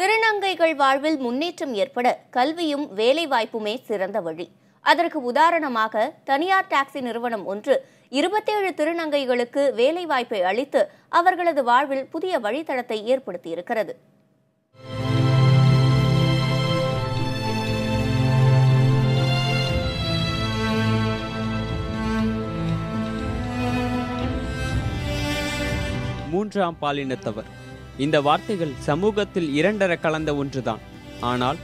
திருநங்கைகள் வாழ்வில் முன்னேற்றம் ஏற்பட கல்வியும் வேலைவாய்ப்புமே சிறந்த வழி. அதற்கு உதாரணமாக தனியார் டாக்ஸி நிறுவனம் ஒன்று 27 திருநங்கைகளுக்கு வேலைவாய்ப்பை அளித்து அவர்களது வாழ்வில் புதிய வழித்தடத்தை ஏற்படுத்தியிருக்கிறது. மூன்றாம் பாலினத்தவர். இந்த வார்த்தைகள் சமூகத்தில் இரண்டர கலந்த ஒன்றுதான். ஆனால்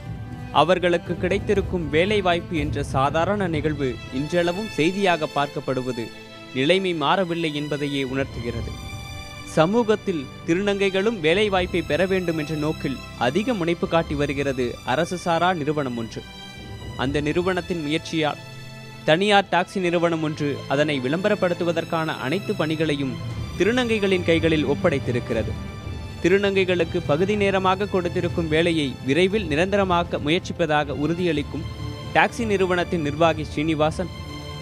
அவர்களுக்கு கிடைத்திருக்கும் வேலைவாய்ப்பு என்ற சாதாரண நிகழ்வு இன்றளவும் செய்தியாக பார்க்கப்படுவது நிலைமை மாறவில்லை என்பதையே உணர்த்துகிறது. சமூகத்தில் திருநங்கைகளும் வேலைவாய்ப்பை பெற வேண்டும் என்ற நோக்கில் அதிக முனைப்பு காட்டி வருகிறது அரசு சாரா நிறுவனம் ஒன்று. அந்த நிறுவனத்தின் முயற்சியால் தனியார் டாக்ஸி நிறுவனம் ஒன்று அதனை விளம்பரப்படுத்துவதற்கான அனைத்து பணிகளையும் திருநங்கைகளின் கைகளில் ஒப்படைத்திருக்கிறது. திருநங்கைகளுக்கு பகுதி நேரமாக கொடுத்திருக்கும் வேலையை விரைவில் நிரந்தரமாக்க முயற்சிப்பதாக உறுதியளிக்கும் டாக்ஸி நிறுவனத்தின் நிர்வாகி ஸ்ரீனிவாசன்,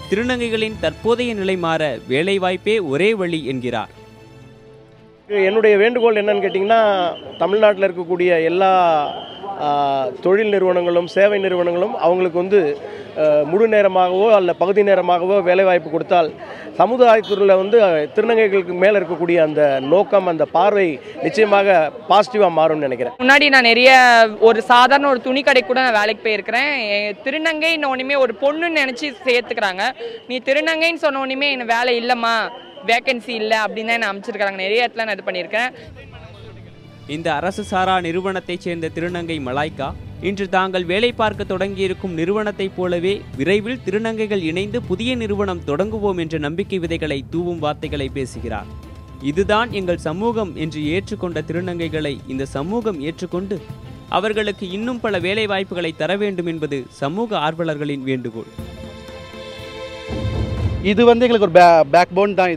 திருநங்கைகளின் தற்போதைய நிலை மாற வேலைவாய்ப்பே ஒரே வழி என்கிறார். என்னுடைய வேண்டுகோள் என்னன்னு கேட்டிங்கன்னா, தமிழ்நாட்டில் இருக்கக்கூடிய எல்லா தொழில் நிறுவனங்களும் சேவை நிறுவனங்களும் அவங்களுக்கு முழு நேரமாகவோ அல்ல பகுதி நேரமாகவோ வேலைவாய்ப்பு கொடுத்தால் சமுதாயத்துறையில் திருநங்கைகளுக்கு மேலே இருக்கக்கூடிய அந்த நோக்கம், அந்த பார்வை நிச்சயமாக பாசிட்டிவாக மாறும்னு நினைக்கிறேன். முன்னாடி நான் நிறைய ஒரு சாதாரண ஒரு துணி கடை கூட நான் வேலைக்கு போயிருக்கிறேன். திருநங்கைன்னு ஒன்றுமே ஒரு பொண்ணுன்னு நினச்சி சேர்த்துக்கிறாங்க. நீ திருநங்கைன்னு சொன்ன ஒன்றுமே எனக்கு வேலை இல்லைம்மா, வேக்கன்சி இல்லை அப்படின்னு தான் நான் அமைச்சிருக்கிறாங்க. நிறைய இடத்துல நான் இது பண்ணியிருக்கேன். இந்த அரசு சாரா நிறுவனத்தைச் சேர்ந்த திருநங்கை மலாய்க்கா இன்று தாங்கள் வேலை பார்க்க தொடங்கியிருக்கும் நிறுவனத்தைப் போலவே விரைவில் திருநங்கைகள் இணைந்து புதிய நிறுவனம் தொடங்குவோம் என்ற நம்பிக்கை விதைகளை தூவும் வார்த்தைகளை பேசுகிறார். இதுதான் எங்கள் சமூகம் என்று ஏற்றுக்கொண்ட திருநங்கைகளை இந்த சமூகம் ஏற்றுக்கொண்டு அவர்களுக்கு இன்னும் பல வேலை வாய்ப்புகளை தர வேண்டும் என்பது சமூக ஆர்வலர்களின் வேண்டுகோள். இது எங்களுக்கு ஒரு பேக் போன் தான்.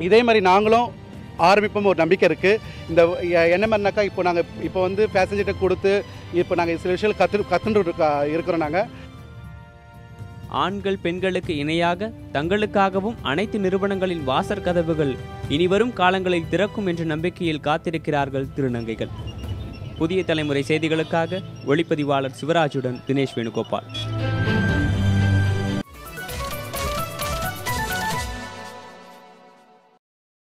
இதே மாதிரி நாங்களும் ஆரம்பிப்போம் ஒரு நம்பிக்கை இருக்குது. இந்த என்ன மாதிரினாக்கா இப்போ பேசஞ்சர்கிட்ட கொடுத்து இப்போ நாங்கள் சில விஷயங்கள் கற்றுட்டு இருக்கிறோம். நாங்கள் ஆண்கள் பெண்களுக்கு இணையாக தங்களுக்காகவும் அனைத்து நிறுவனங்களின் வாசற் கதவுகள் இனிவரும் காலங்களில் திறக்கும் என்ற நம்பிக்கையில் காத்திருக்கிறார்கள் திருநங்கைகள். புதிய தலைமுறை செய்திகளுக்காக ஒளிப்பதிவாளர் சிவராஜுடன் தினேஷ் வேணுகோபால்.